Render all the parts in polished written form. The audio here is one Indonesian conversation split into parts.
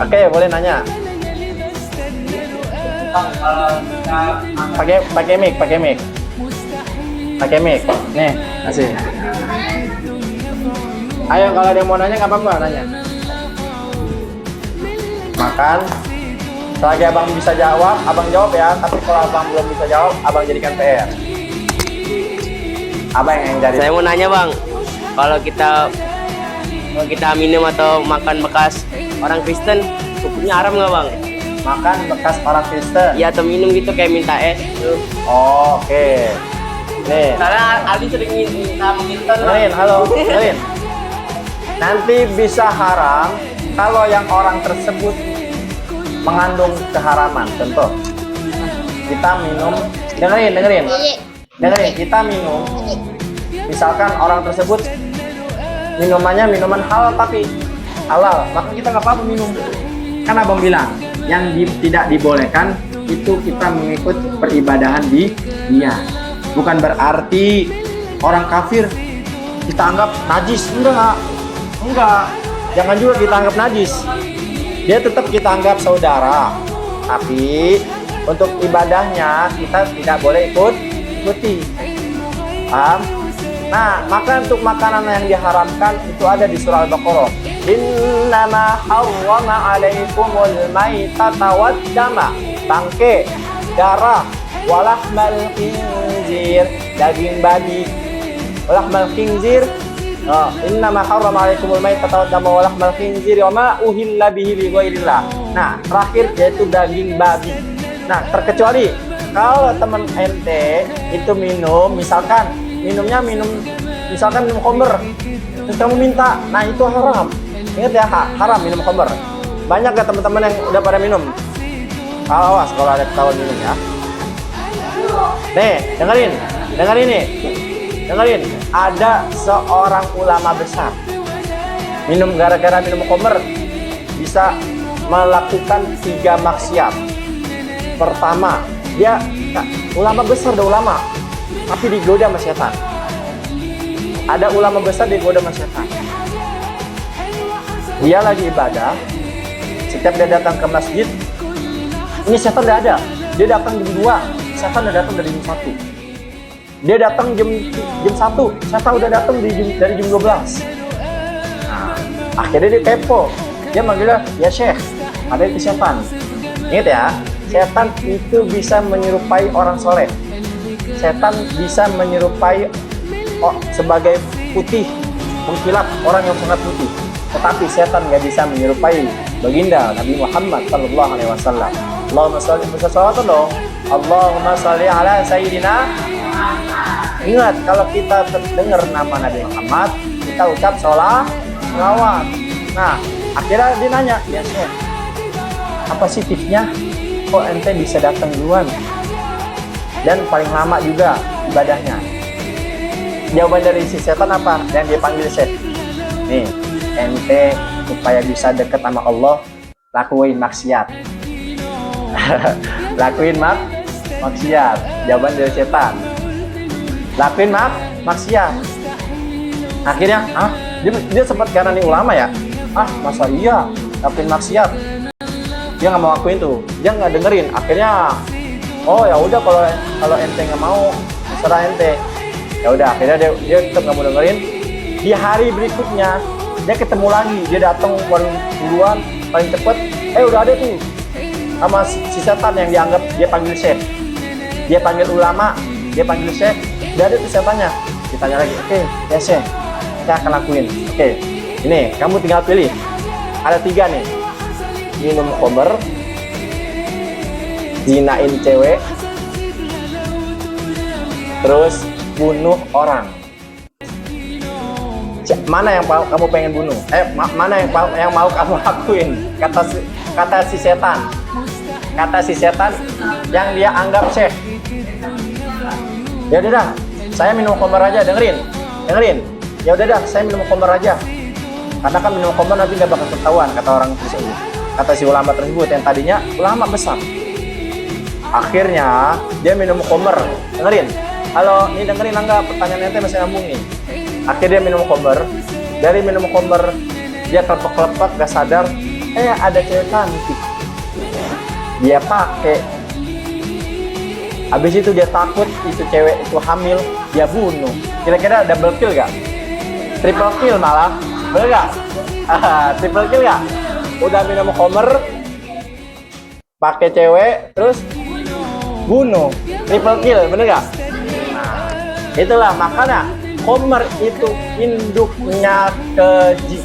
Oke, boleh nanya. Pakai mic. Nih, kasih. Ayo kalau ada yang mau nanya nggak apa-apa nanya. Makan. Selagi abang bisa jawab, abang jawab ya. Tapi kalau abang belum bisa jawab, abang jadikan PR. Abang yang jadi. Saya mau nanya bang, kalau kita minum atau makan bekas orang Kristen, hukumnya haram nggak bang? Makan bekas orang Kristen. Iya, atau minum gitu kayak minta es. Oh, oke. Nih. Karena Aldi sering minta Dengerin, halo, dengerin. Nanti bisa haram kalau yang orang tersebut mengandung keharaman. Contoh, kita minum, dengerin, kita minum, misalkan orang tersebut minumannya minuman halal tapi halal, maka kita nggak apa-apa minum. Kan abang bilang, yang tidak dibolehkan itu kita mengikut peribadahan di dia. Bukan berarti orang kafir kita anggap najis, enggak. Jangan juga kita anggap najis. Dia tetap kita anggap saudara. Tapi untuk ibadahnya kita tidak boleh ikuti. Paham? Nah, maka untuk makanan yang diharamkan itu ada di surah Al-Baqarah. Innama harrama alaikumul maitata wad dama. Bangke, darah, walahmal khinzir, daging babi. Walahmal khinzir. Innama harrama alaikumul maitata wad dama walahmal khinzir wa ma uhilla bihi li ghairillah. Nah, terakhir yaitu daging babi. Nah, terkecuali kalau teman ente itu minum, misalkan minum khamr, terus kamu minta, nah itu haram. Ingat ya, haram minum khamr. Banyak gak teman-teman yang udah pada minum? Awas kalau ada ketahuan minum ya. Nih, dengerin. Ada seorang ulama besar gara-gara minum khamr bisa melakukan 3 maksiat. Pertama, dia ulama besar, tapi digoda sama setan. Ada ulama besar digoda sama setan. Dia lagi ibadah, setiap dia datang ke masjid, ini setan udah ada. Dia datang jam 2, setan udah datang dari jam 1. Dia datang jam 1, setan udah datang dari jam 12. Nah, akhirnya dia kepo. Dia manggilnya, ya Syekh, ada itu setan. Ingat ya, setan itu bisa menyerupai orang soleh. Setan bisa menyerupai sebagai putih, mengkilap orang yang sangat putih. Tetapi setan nggak bisa menyerupai baginda Nabi Muhammad sallallahu alaihi wasallam. Allahumma sholli dong. Allahumma sholli ala sayyidina. Ingat, kalau kita dengar nama Nabi Muhammad, kita ucap sholawat. Nah, akhirnya dia nanya, ya Syekh, apa sih tipsnya? Kok ente bisa datang duluan? Dan paling lama juga ibadahnya. Jawaban dari si setan apa? Dan dia panggil Syekh. Nih, ente supaya bisa deket sama Allah, lakuin maksiat. Maksiat. Jawaban dari setan. Lakuin maksiat. Akhirnya, dia sempat karena nih ulama ya. Masa iya lakuin maksiat? Dia nggak mau lakuin tuh, dia nggak dengerin. Akhirnya, oh ya udah kalau ente nggak mau, terserah ente. Ya udah, akhirnya dia tetap nggak mau dengerin. Di hari berikutnya dia ketemu lagi, dia datang paling duluan, paling cepet. Udah ada tuh sama si setan yang dianggap dia panggil Syekh. Dia panggil ulama, dia panggil Syekh. Udah ada tuh setannya. Ditanya lagi, oke, ya Syekh, saya akan lakuin. Oke, ini kamu tinggal pilih. Ada 3 nih. Minum khamr, zinain cewek, terus bunuh orang. Mana yang kamu pengen bunuh? Mana yang mau kamu lakuin? Kata si setan. Kata si setan yang dia anggap Syekh. Ya udah dah, saya minum khamr aja. Dengerin. Ya udah dah, saya minum khamr aja. Karena kan minum khamr nanti nggak bakal ketahuan, kata orang tersebut. Kata si ulama tersebut yang tadinya ulama besar. Akhirnya dia minum khamr. Dengerin. Halo, ini dengerin enggak? Pertanyaan ente masih nyambung nih. Akhirnya dia minum khamr. Dari minum khamr dia kelepek-kelepek, gak sadar. ada cewek cantik, dia pakai. Habis itu dia takut itu cewek itu hamil, dia bunuh. Kira-kira double kill gak? Triple kill malah, bener gak? Triple kill gak? Udah minum khamr, pakai cewek, terus bunuh, triple kill, bener gak? Nah, itulah makanya khamr itu induknya keji.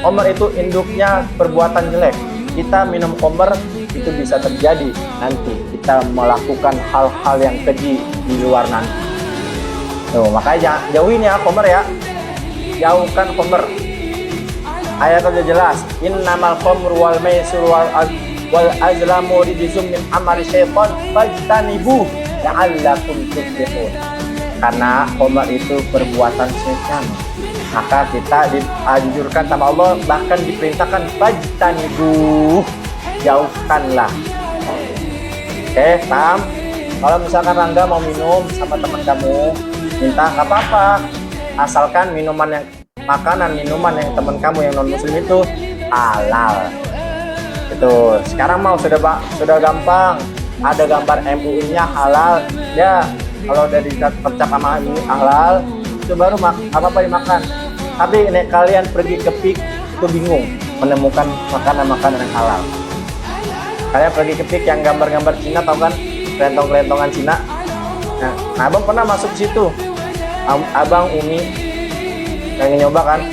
Khamr itu induknya perbuatan jelek. Kita minum khamr itu bisa terjadi nanti kita melakukan hal-hal yang keji di luar nanti. Tuh, makanya jauhin ya khamr ya. Jauhkan khamr. Ayat udah jelas, innamal khamru wal maisir wal azlamu rijsum min amali syaitan fajtanibuh la'allakum tuflihun. Karena khamr itu perbuatan setan. Maka kita dianjurkan sama Allah, bahkan diperintahkan fajtanibuh, jauhkanlah. Oke, paham? Kalau misalkan Rangga mau minum sama teman kamu, minta nggak apa-apa, asalkan minuman yang minuman yang teman kamu yang non muslim itu halal. Itu sekarang mau sudah gampang, ada gambar MUI-nya halal ya. Kalau udah dicap sama ini halal, itu baru apa dimakan. Tapi nek kalian pergi ke PIK itu bingung menemukan makanan-makanan yang halal. Kalian pergi ke PIK yang gambar-gambar Cina, tau kan? Kelentong-kelentongan Cina. Nah, abang pernah masuk situ. Abang, Umi pengen nyoba kan?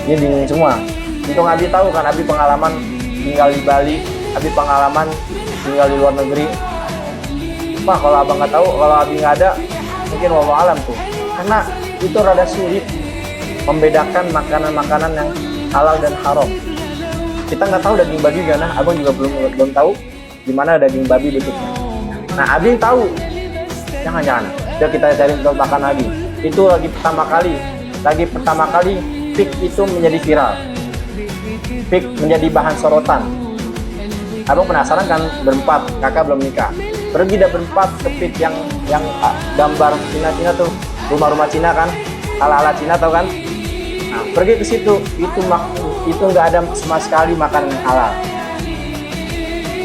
Ini bingung semua. Untung Abi tahu kan, Abi pengalaman tinggal di Bali, Abi pengalaman tinggal di luar negeri. Pak, kalau abang nggak tahu, kalau Abi nggak ada, mungkin wallahu alam tuh. Karena itu rada sulit membedakan makanan-makanan yang halal dan haram. Kita nggak tahu daging babi gimana, abang juga belum tahu gimana daging babi bentuknya. Nah, Abi tahu. Jangan. Yuk kita cari makan lagi. Itu lagi pertama kali PIK itu menjadi viral. PIK menjadi bahan sorotan. Abang penasaran kan, berempat, kakak belum nikah. Pergi dah berempat ke PIK yang gambar Cina tuh, rumah-rumah Cina kan, ala-ala Cina tau kan? Nah, pergi ke situ, itu nggak ada sama sekali makanan yang halal.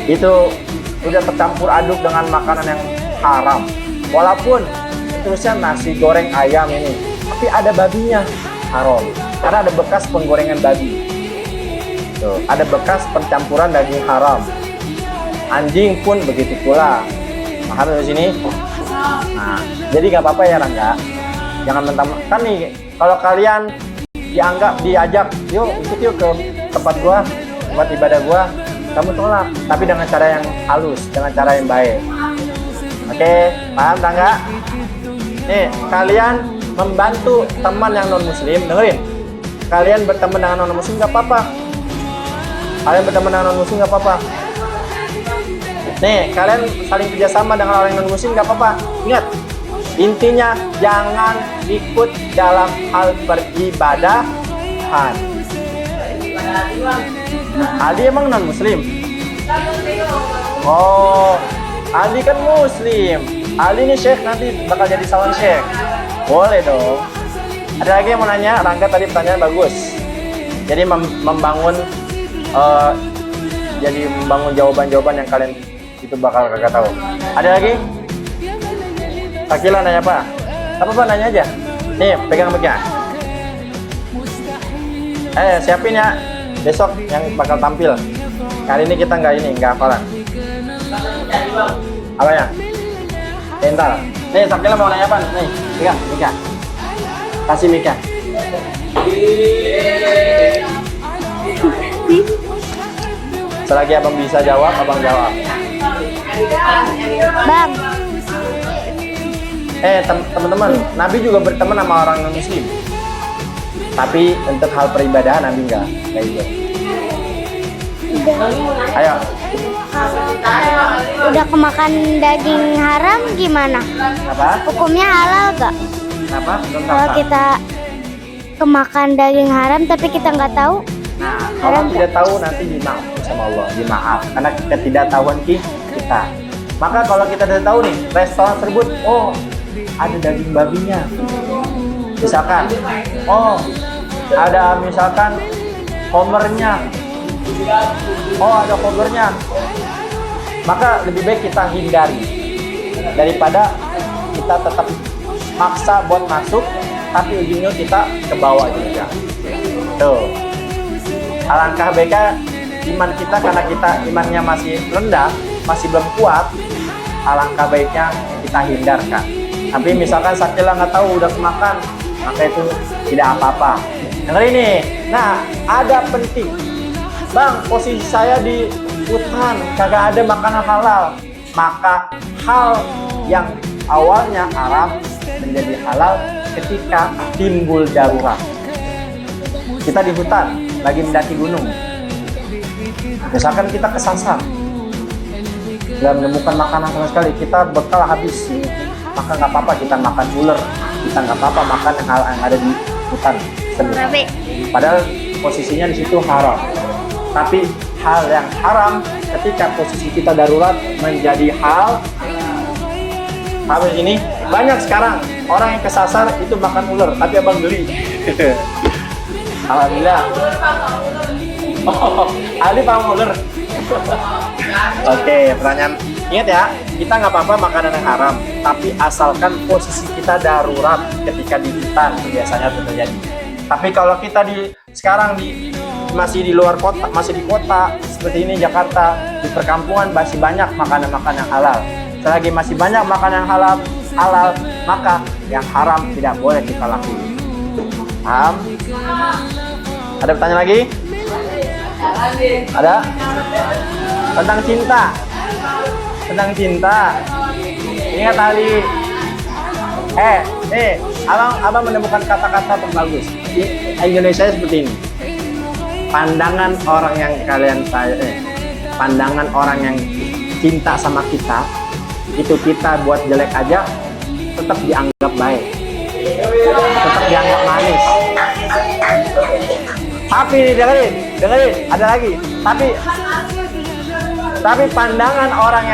Itu udah tercampur aduk dengan makanan yang haram. Walaupun terusnya nasi goreng ayam ini, tapi ada babinya, haram. Karena ada bekas penggorengan babi. Tuh, ada bekas pencampuran daging haram. Anjing pun begitu pula. Paham di sini? Nah, jadi nggak apa-apa ya Rangga. Jangan mentang-mentang nih, kalau kalian diajak, yuk ikut yuk ke tempat ibadah gua, kamu tolak, tapi dengan cara yang halus, dengan cara yang baik. Oke, paham Rangga? Nih, kalian membantu teman yang non muslim, dengerin. Kalian berteman dengan non muslim nggak apa-apa. Nih, kalian saling kerjasama dengan orang non muslim nggak apa-apa. Ingat, intinya jangan ikut dalam hal peribadahan. Aldi emang non muslim? Oh, Aldi kan muslim. Aldi ini syekh, nanti bakal jadi calon syekh. Boleh dong. Ada lagi yang mau nanya? Rangga tadi pertanyaan bagus. Jadi membangun jawaban-jawaban yang kalian itu bakal kagak tahu. Ada lagi? Kakila nanya apa? Apa nanya aja. Nih, pegang. Siapin ya. Besok yang bakal tampil. Kali ini kita nggak hafalan. Apa ya? Entar. Nih, Sakila mau nanya apa? Nih, Mika. Kasih Mika. Selagi abang bisa jawab, abang jawab. Bang. Teman-teman, Nabi juga berteman sama orang non muslim. Tapi untuk hal peribadahan Nabi enggak kayak gitu. Ayo. Udah kemakan daging haram gimana? Apa? Hukumnya halal gak? Kenapa? Kalau kita kemakan daging haram tapi kita nggak tahu. Nah, kalau tidak tahu nanti dimaafkan sama Allah, dimaaf karena ketidaktahuan kita. Maka kalau kita sudah tahu nih, restoran tersebut, oh ada daging babinya, misalkan, oh ada misalkan Khomernya. Oh, ada khomernya. Maka lebih baik kita hindari daripada kita tetap maksa buat masuk, tapi ujungnya kita ke bawah juga. Tuh. Alangkah baiknya iman kita, karena kita imannya masih rendah, masih belum kuat, alangkah baiknya kita hindarkan. Tapi misalkan Sakila nggak tahu udah kemakan, maka itu tidak apa-apa. Dengar ini. Nah, ada penting. Bang, posisi saya di hutan, kagak ada makanan halal. Maka hal yang awalnya haram menjadi halal ketika timbul darurat. Kita di hutan, lagi mendaki gunung. Misalkan kita kesasar, nggak menemukan makanan sama sekali, kita bekal habis. Maka nggak apa-apa kita makan ular, kita nggak apa-apa makan hal yang ada di hutan. Padahal posisinya di situ haram. Tapi hal yang haram ketika posisi kita darurat menjadi hal habis ini. Banyak sekarang orang yang kesasar itu makan ular, tapi abang beli. Alhamdulillah. Oh, Ali paham ular. Oke, pertanyaan. Ingat ya, kita nggak apa-apa makanan yang haram, tapi asalkan posisi kita darurat ketika di hutan, itu biasanya itu terjadi. Tapi kalau kita sekarang masih di luar kota, masih di kota seperti ini Jakarta, di perkampungan masih banyak makanan-makanan halal. Selagi masih banyak makanan halal, maka yang haram tidak boleh kita lakukan. Paham? Ada pertanyaan lagi? Ada? Tentang cinta. Tentang cinta. Ingat tadi. Abang menemukan kata-kata yang bagus. Di Indonesia seperti ini. Pandangan orang yang pandangan orang yang cinta sama kita, itu kita buat jelek aja tetap dianggap baik, tetap dianggap manis. Tapi dengerin, ada lagi. Tapi pandangan orang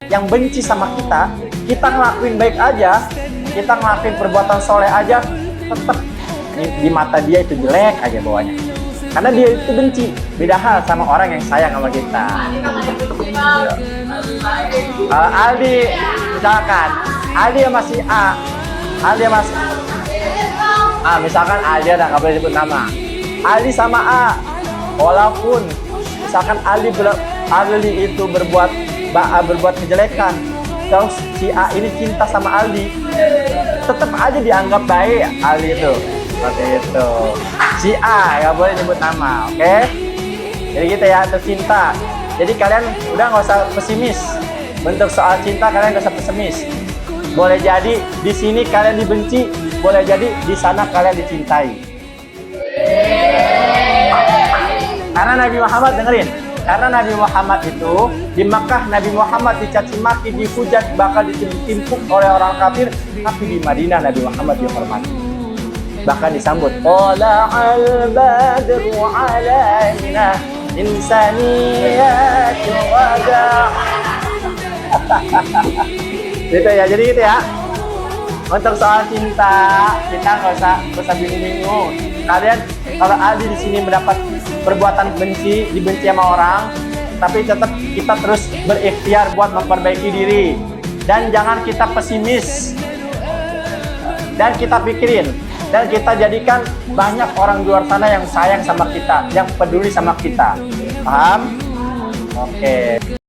yang benci sama kita ngelakuin baik aja, kita ngelakuin perbuatan soleh aja, tetap di mata dia itu jelek aja bawahnya. Karena dia itu benci. Beda hal sama orang yang sayang sama kita. Aldi, misalkan Aldi masih A, misalkan Aldi ada nggak boleh sebut nama. Aldi sama A, walaupun misalkan Aldi itu berbuat kejelekan, terus si A ini cinta sama Aldi, tetap aja dianggap baik Aldi itu. Seperti itu. Si A nggak boleh nyebut nama, oke? Jadi gitu ya, untuk cinta. Jadi kalian udah nggak usah pesimis. Bentuk soal cinta kalian nggak usah pesimis. Boleh jadi di sini kalian dibenci, boleh jadi di sana kalian dicintai. Karena Nabi Muhammad, dengerin, karena Nabi Muhammad itu di Makkah Nabi Muhammad dicaci maki, dihujat, bakal ditimpuk oleh orang kafir, tapi di Madinah Nabi Muhammad dihormati. Bahkan disambut Tala'al badru alaina insaniyatu wada. Gitu ya, jadi gitu ya. Untuk soal cinta kita nggak usah bingung-bingung. Kalian kalau Aldi di sini mendapat perbuatan dibenci sama orang, tapi tetap kita terus berikhtiar buat memperbaiki diri, dan jangan kita pesimis, dan kita pikirin. Dan kita jadikan banyak orang di luar sana yang sayang sama kita, yang peduli sama kita. Paham? Oke.